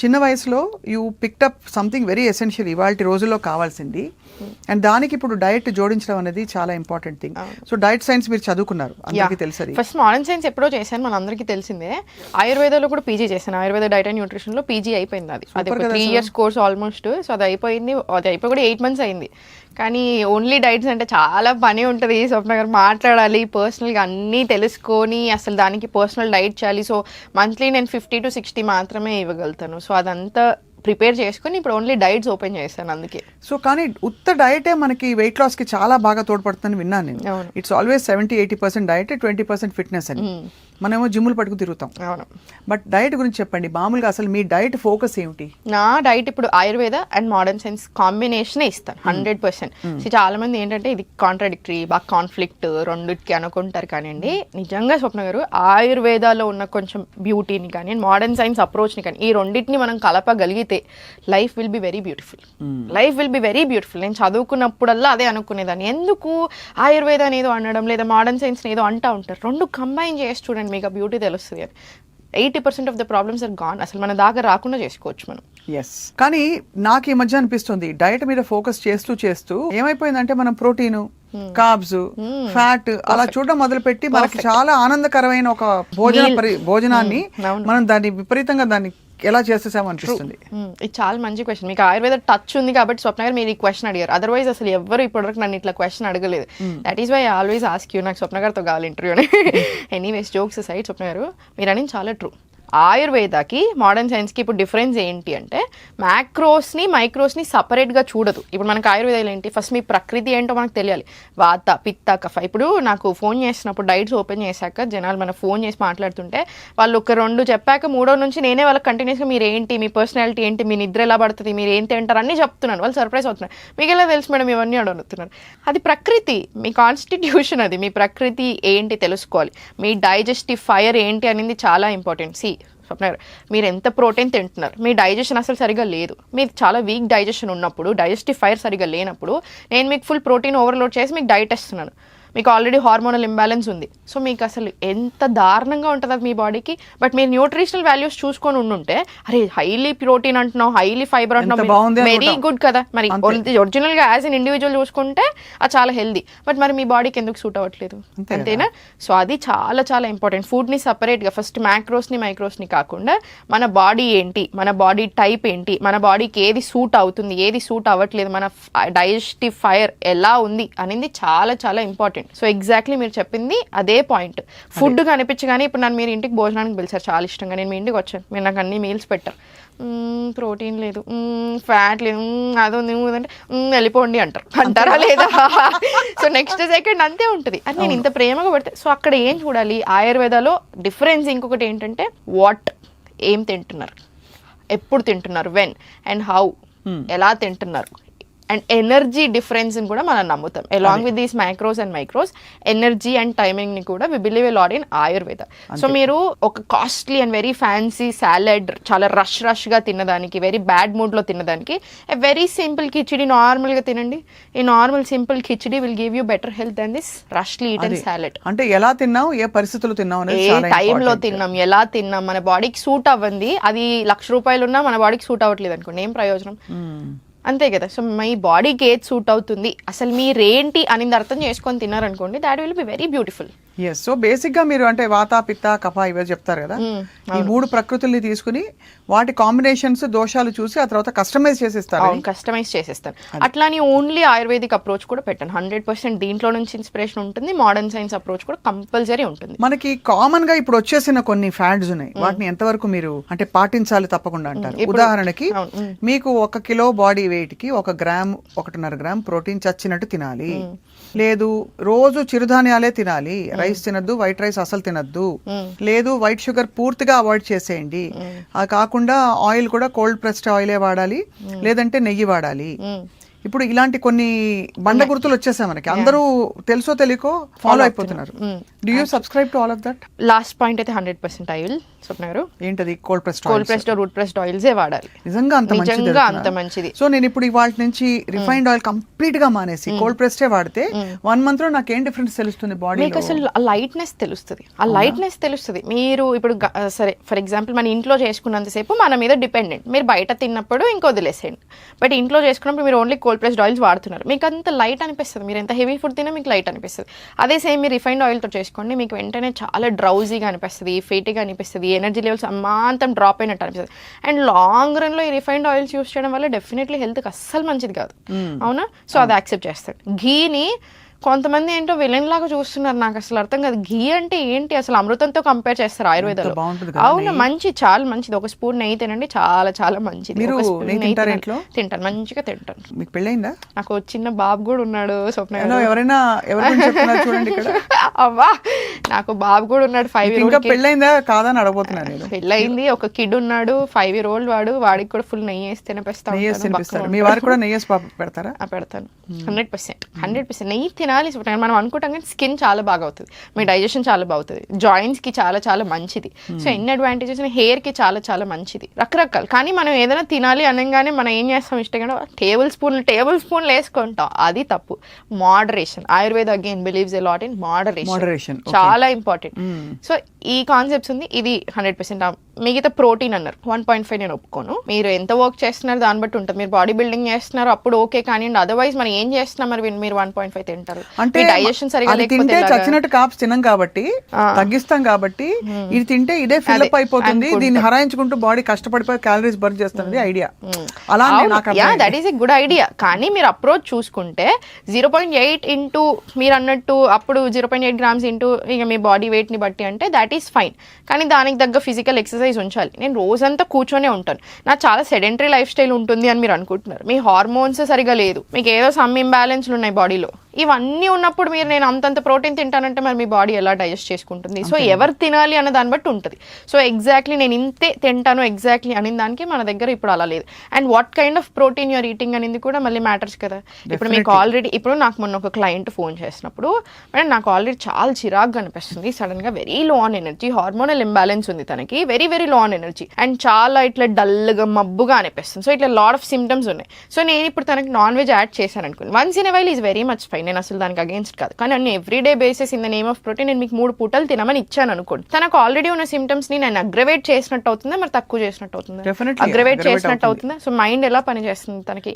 చిన్న వయసులో you picked up something very essential ఇవాళ రోజుల్లో కావాల్సింది అండ్ దానికి ఇప్పుడు డైట్ జోడించడం అనేది చాలా important thing. So diet science మీరు చదువుకున్నారు, అందరికీ తెలుసు. ఫస్ట్ మోడర్న్ సైన్స్ ఎప్పుడో చేశాను, మన అందరికీ తెలిసిందే. ఆయుర్వేదంలో కూడా పీజీ చేశాను, ఆయుర్వేద డైట్ అండ్ న్యూట్రిషన్ లో పీజీ అయిపోయింది. అది 3 years కోర్స్ ఆల్మోస్ట్. సో అది అయిపోయింది, అది అయిపోయి కూడా 8 months అయింది. కానీ ఓన్లీ డైట్స్ అంటే చాలా పని ఉంటుంది. స్వప్న గారు మాట్లాడాలి, పర్సనల్గా అన్నీ తెలుసుకొని అసలు దానికి పర్సనల్ డైట్ చేయాలి. సో మంత్లీ నేను 50 to 60 మాత్రమే ఇవ్వగలుగుతాను. సో అదంతా ప్రిపేర్ చేసుకుని ఇప్పుడు ఓన్లీ డైట్స్ ఓపెన్ చేశాను అందుకే. సో కానీ ఉత్త డైటే మనకి వెయిట్ లాస్ కి చాలా బాగా తోడ్పడుతుందని విన్నాను నేను. ఇట్స్ ఆల్వేస్ 70-80% డైట్, 20% ఫిట్నెస్ అని. మనమేమో జిమ్లు పట్టుకు తిరుగుతాం. అవును, బట్ డైట్ గురించి చెప్పండి. మామూలుగా అసలు మీ డైట్ ఫోకస్ ఏమిటి? నా డైట్ ఇప్పుడు Ayurveda and modern science combination ఇస్తాను 100%. చాలా మంది ఏంటంటే ఇది కాంట్రాడిక్టరీ, బాగా కాన్ఫ్లిక్ట్ రెండుకి అనుకుంటారు. కానివ్వండి, నిజంగా స్వప్న గారు ఆయుర్వేదాలో ఉన్న కొంచెం బ్యూటీని కానీ మోడర్న్ సైన్స్ అప్రోచ్ని కానీ ఈ రెండింటిని మనం కలపగలిగితే life will be very beautiful. Life will be very beautiful. నేను చదువుకున్నప్పుడల్లా అదే అనుకునేదాన్ని. ఎందుకు ఆయుర్వేద ఏదో అనడం లేదా మోడర్న్ సైన్స్ ఏదో అంటూ ఉంటారు. రెండు కంబైన్ చేసి చూడండి, మీకు బ్యూటీ తెలుస్తుంది. అని 80% of the problems are gone. అసలు మన దాకా రాకుండా చేసుకోవచ్చు మనం. ఎస్, కానీ నాకు ఈ మధ్య అనిపిస్తుంది డైట్ మీద ఫోకస్ చేస్తూ ఏమైపోయిందంటే మనం ప్రోటీన్, కార్బ్స్, ఫ్యాట్ అలా చూడడం మొదలుపెట్టి మనకి చాలా ఆనందకరమైన ఒక భోజనాన్ని మనం దాన్ని విపరీతంగా దాన్ని ఎలా చేసేసామో అనిపిస్తుంది. ఇది చాలా మంచి క్వశ్చన్. మీకు ఆయుర్వేద టచ్ ఉంది కాబట్టి స్వప్న గారు మీరు ఈ క్వశ్చన్ అడిగారు. అదర్వైజ్ అసలు ఎవరు ఇప్పటివరకు నన్ను ఇట్లా క్వశ్చన్ అడగలేదు. That is why I always ask you. నాకు స్వప్న గారితో కావాలి ఇంటర్వ్యూని. Anyways, jokes side, Swapna garu మీరు అని చాలా ట్రూ. ఆయుర్వేదకి మోడర్న్ సైన్స్కి ఇప్పుడు డిఫరెన్స్ ఏంటి అంటే మ్యాక్రోస్ని మైక్రోస్ని సపరేట్గా చూడదు. ఇప్పుడు మనకు ఆయుర్వేదాలు ఏంటి, ఫస్ట్ మీ ప్రకృతి ఏంటో మనకు తెలియాలి. వాత, పిత్త, కఫ. ఇప్పుడు నాకు ఫోన్ చేసినప్పుడు డైట్స్ ఓపెన్ చేశాక జనాలు మన ఫోన్ చేసి మాట్లాడుతుంటే వాళ్ళు ఒక 2 చెప్పాక 3వ నుంచి నేనే వాళ్ళకి కంటిన్యూస్గా మీరు ఏంటి, మీ పర్సనాలిటీ ఏంటి, మీ నిద్ర ఎలా పడుతుంది, మీరు ఏం తింటారు అన్నీ చెప్తున్నాను. వాళ్ళు సర్ప్రైజ్ అవుతున్నారు. మీకు ఎలా తెలుసు మేడం ఇవన్నీ అడుగుతున్నారు. అది ప్రకృతి, మీ కాన్స్టిట్యూషన్, అది మీ ప్రకృతి ఏంటి తెలుసుకోవాలి. మీ డైజెస్టివ్ ఫైర్ ఏంటి అనేది చాలా ఇంపార్టెంట్. స్వప్న గారు మీరు ఎంత ప్రోటీన్ తింటున్నారు, మీ డైజెషన్ అసలు సరిగా లేదు, మీరు చాలా వీక్ డైజెషన్ ఉన్నప్పుడు, డైజెస్టివ్ ఫైర్ సరిగా లేనప్పుడు నేను మీకు ఫుల్ ప్రోటీన్ ఓవర్లోడ్ చేసి మీకు డైట్ ఇస్తున్నాను. మీకు ఆల్రెడీ హార్మోనల్ ఇంబ్యాలెన్స్ ఉంది. సో మీకు అసలు ఎంత దారుణంగా ఉంటుంది అది మీ బాడీకి. బట్ మీరు న్యూట్రిషనల్ వాల్యూస్ చూసుకొని ఉండుంటే అరే హైలీ ప్రోటీన్ అంటున్నావు, హైలీ ఫైబర్ అంటున్నావు, వెరీ గుడ్ కదా. మరి ఒరిజినల్గా యాజ్ అన్ ఇండివిజువల్ చూసుకుంటే అది చాలా హెల్దీ. బట్ మరి మీ బాడీకి ఎందుకు సూట్ అవ్వట్లేదు, అంతేనా? సో అది చాలా చాలా ఇంపార్టెంట్. ఫుడ్ని సపరేట్గా ఫస్ట్ మ్యాక్రోస్ని మైక్రోస్ని కాకుండా మన బాడీ ఏంటి, మన బాడీ టైప్ ఏంటి, మన బాడీకి ఏది సూట్ అవుతుంది, ఏది సూట్ అవ్వట్లేదు, మన డైజెస్టివ్ ఫైర్ ఎలా ఉంది అనేది చాలా చాలా ఇంపార్టెంట్. సో ఎగ్జాక్ట్లీ మీరు చెప్పింది అదే పాయింట్. ఫుడ్ కనిపించగానే ఇప్పుడు నన్ను మీరు ఇంటికి భోజనానికి పిలిచారు చాలా ఇష్టంగా, నేను మీ ఇంటికి వచ్చాను, మీరు నాకు అన్ని మీల్స్ పెట్టారు, ప్రోటీన్ లేదు, ఫ్యాట్ లేదు, అదో అంటే వెళ్ళిపోండి అంటారా లేదా? సో నెక్స్ట్ సెకండ్ అంతే ఉంటుంది. అది నేను ఇంత ప్రేమగా పడితే. సో అక్కడ ఏం చూడాలి, ఆయుర్వేదాలో డిఫరెన్స్ ఇంకొకటి ఏంటంటే వాట్, ఏం తింటున్నారు, ఎప్పుడు తింటున్నారు, వెన్ అండ్ హౌ, ఎలా తింటున్నారు, అండ్ ఎనర్జీ డిఫరెన్స్ కూడా మనం నమ్ముతాం. Along with these micros and micros, energy and timing ని కూడా we believe a lot in Ayurveda. So మీరు ఒక costly and very fancy salad చాలా రష్ గా తినదానికి, వెరీ బ్యాడ్ మూడ్ లో తినదానికి a very simple khichdi normal గా తినండి. ఈ normal simple khichdi will give you better health than this rushly eaten salad. అంటే ఎలా తిన్నాం, ఏ పరిస్థితులు తిన్నాం, ఏ టైంలో తిన్నాం, ఎలా తిన్నాం, మన బాడీకి సూట్ అవ్వండి. అది ₹1,00,000 ఉన్నా మన బాడీకి సూట్ అవ్వట్లేదు అనుకోండి, ఏం ప్రయోజనం? అంతే కదా. సో మీ బాడీకి ఏది సూట్ అవుతుంది, అసలు మీరేంటి అనేది అర్థం చేసుకొని తిన్నారనుకోండి, that will be very beautiful. Yes. So basic గా మీరు అంటే వాత, పిత్త, కఫ ఇవే చెప్తారు కదా. ఈ 3 ప్రకృతుల్ని తీసుకుని వాటి కాంబినేషన్స్, దోషాలు చూసి ఆ తర్వాత కస్టమైజ్ చేసేస్తారు. కస్టమైజ్ చేసేస్తాను. అట్లాని ఓన్లీ ఆయుర్వేదిక్ అప్రోచ్ కూడా పెట్టాను. 100% దీంట్లో నుంచి ఇన్స్పిరేషన్ ఉంటుంది. మోడర్న్ సైన్స్ అప్రోచ్ కూడా కంపల్సరీ ఉంటుంది. మనకి కామన్ గా ఇప్పుడు వచ్చేసిన కొన్ని ఫ్యాడ్స్ ఉన్నాయి, వాటిని ఎంతవరకు మీరు అంటే పాటించాలి తప్పకుండా అంటారు? ఉదాహరణకి మీకు 1 కిలో బాడీ వెయిట్ కి 1 గ్రామ్ 1.5 గ్రామ్ ప్రోటీన్ చచ్చినట్టు తినాలి. లేదు రోజు చిరుధాన్యాలే తినాలి, రైస్ తినద్దు, వైట్ రైస్ అసలు తినద్దు. లేదు వైట్ షుగర్ పూర్తిగా అవాయిడ్ చేసేయండి. అది కాకుండా ఆయిల్ కూడా కోల్డ్ ప్రెస్డ్ ఆయిలే వాడాలి, లేదంటే నెయ్యి వాడాలి. ఇప్పుడు ఇలాంటి కొన్ని బండ గుర్తులు వచ్చేసాయి మనకి, అందరూ తెలుసో తెలియకో ఫాలో అయిపోతున్నారు. Do you subscribe to all of that? Last point అయితే 100% ఆయిల్ స్వప్న గారు. ఏంటది? కోల్డ్ ప్రెస్డ్ రూట్ ప్రెస్డ్ ఆయిల్సే వాడాలి. నిజంగా అంత మంచిది. సో నేను ఇప్పుడు ఇవాళ నుంచి రిఫైన్డ్ ఆయిల్ కంప్లీట్ గా మానేసి కోల్డ్ ప్రెస్డే వాడితే 1 month లో నాకు ఏం డిఫరెన్స్ తెలుస్తుంది బాడీ? మీకు అసలు లైట్నెస్ తెలుస్తుంది. మీరు ఇప్పుడు సరే ఫర్ ఎగ్జాంపుల్ మన ఇంట్లో చేసుకున్నంతసేపు మన మీద డిపెండెంట్, మీరు బయట తిన్నప్పుడు ఇంకో వదిలేసేయండి. బట్ ఇంట్లో చేసుకున్నప్పుడు మీరు ఓన్లీ కోల్డ్ ప్రెస్డ్ ఆయిల్స్ వాడుతున్నారు, మీకు అంత లైట్ అనిపిస్తుంది. మీరు ఎంత హెవీ ఫుడ్ తిన్నా మీకు లైట్ అనిపిస్తుంది. అదే సేమ్ మీరు రిఫైన్డ్ ఆయిల్తో చేసుకోండి, మీకు వెంటనే చాలా డ్రౌజీగా అనిపిస్తుంది, ఫేటీగా అనిపిస్తుంది, ఎనర్జీ లెవెల్స్ అమాంతం డ్రాప్ అయినట్టు అనిపిస్తుంది. అండ్ లాంగ్ రన్ లో ఈ రిఫైన్డ్ ఆయిల్స్ యూస్ చేయడం వల్ల డెఫినెట్లీ హెల్త్కి అస్సలు మంచిది కాదు, అవునా? సో అది యాక్సెప్ట్ చేస్తాడు. ఘీని కొంతమంది ఏంటో విలన్ లాగా చూస్తున్నారు, నాకు అసలు అర్థం కాదు. ఘీ అంటే ఏంటి అసలు? అమృతంతో కంపేర్ చేస్తారు ఆయుర్వేదంలో. అవును, మంచి, చాలా మంచిది. ఒక స్పూన్ నెయ్యి తినండి, చాలా చాలా మంచిది. తింటాను, మంచిగా తింటాను. మీకు పెళ్ళైందా? నాకు చిన్న బాబు కూడా ఉన్నాడు స్వప్న గారు. ఎవరైనా చూడండి ఇక్కడ. అవ్వా, నాకు బాబు కూడా ఉన్నాడు. 5 year old. పెళ్ళైందా కాదని అడగబోతున్నాను. పెళ్ళయింది, ఒక కిడ్ ఉన్నాడు, 5 year old వాడికి కూడా ఫుల్ నెయ్యి వేసి తినిపిస్తాను. మీ వారు కూడా నెయ్యి పెడతారా? పెడతాను. 100% నెయ్యి తినాలి. మనం అనుకుంటాం కానీ స్కిన్ చాలా బాగా అవుతుంది, మీ డైజెషన్ చాలా బాగుతుంది, జాయింట్స్ కి చాలా చాలా మంచిది. సో ఎన్ని అడ్వాంటేజెస్, హెయిర్ కి చాలా చాలా మంచిది, రకరకాలు. కానీ మనం ఏదైనా తినాలి అనగానే మనం ఏం చేస్తాం, ఇష్టంగా టేబుల్ స్పూన్లు వేసుకుంటాం. అది తప్పు. Moderation. Ayurveda again believes a lot in moderation. చాలా ఇంపార్టెంట్. సో ఈ కాన్సెప్ట్స్ ఉంది. ఇది 100%. మిగతా ప్రోటీన్ అన్నారు 1.5 నేను ఒప్పుకోను. మీరు ఎంత వర్క్ చేస్తున్నారు దాన్ని బట్టి ఉంటుంది. మీరు బాడీ బిల్డింగ్ చేస్తున్నారు అప్పుడు ఓకే, కానీ అదర్వైజ్ మనం ఏం చేస్తున్నాం మరి మీరు 1.5 తింటారు అంటే డైజెషన్ సరిగా లేకపోతే చచ్చినట్టు కాప్స్ తినం కాబట్టి తగ్గిస్తాం కాబట్టి ఇది తింటే ఇదే ఫిల్అప్ అయిపోతుంది, దీన్ని హరాయించుకుంటూ బాడీ కష్టపడిపోయి క్యాలరీస్ బర్న్ చేస్తుంది ఐడియా. అలా that is a good idea. కానీ మీరు అప్రోచ్ చూసుకుంటే 0.8 ఇంటూ మీరు అన్నట్టు అప్పుడు 0.8 grams ఇంటూ ఇక మీ బాడీ వెయిట్ ని బట్టి అంటే దాట్ ఈస్ ఫైన్. కానీ దానికి తగ్గ ఫిజికల్ ఎక్సర్సైజ్ ఉంచాలి. నేను రోజంతా కూర్చొనే ఉంటాను, నాకు చాలా సెడెంటరీ లైఫ్ స్టైల్ ఉంటుంది అని మీరు అనుకుంటున్నారు. మీ హార్మోన్స్ సరిగా లేదు, మీకు ఏదో సమ్ ఇంబ్యాలెన్స్లు ఉన్నాయి బాడీలో. ఇవన్నీ ఉన్నప్పుడు మీరు నేను అంతంత ప్రోటీన్ తింటానంటే మరి మీ బాడీ ఎలా డైజెస్ట్ చేసుకుంటుంది? సో ఎవరు తినాలి అన్న దాన్ని బట్టి ఉంటుంది. సో ఎగ్జాక్ట్లీ నేను ఇంతే తింటాను ఎగ్జాక్ట్లీ అనే దానికి మన దగ్గర ఇప్పుడు అలా లేదు. And what kind of protein you're eating అనేది కూడా మళ్ళీ మ్యాటర్స్ కదా. ఇప్పుడు మీకు ఆల్రెడీ ఇప్పుడు నాకు మొన్న ఒక క్లయింట్ ఫోన్ చేసినప్పుడు మేడం నాకు ఆల్రెడీ చాలా చిరాగ్గా అనిపిస్తుంది, సడన్ గా very low on energy, hormonal imbalance ఉంది తనకి, very very low on energy, and చాలా ఇట్లా డల్గా మబ్బుగా అనిపిస్తుంది. సో ఇట్లా లాట్ ఆఫ్ సిమ్టమ్స్ ఉన్నాయి. సో నేను ఇప్పుడు తనకి నాన్ వెజ్ యాడ్ చేశాను అనుకోండి, once in a while is very much fine, నేను అసలు దానికి అగేన్స్ట్ కాదు. కానీ అన్ని everyday basis in the name of protein నేను మీకు 3 పూటలు తినమని ఇచ్చాను అనుకోండి, తనకు ఆల్రెడీ ఉన్న సిమ్టమ్స్ ని నేను అగ్రవేట్ చేసినట్టు అవుతుందా మరి తక్కువ చేసినట్టు అవుతుందా? అగ్రవేట్ చేసినట్టు అవుతుందా? సో మైండ్ ఎలా పనిచేస్తుంది తనకి?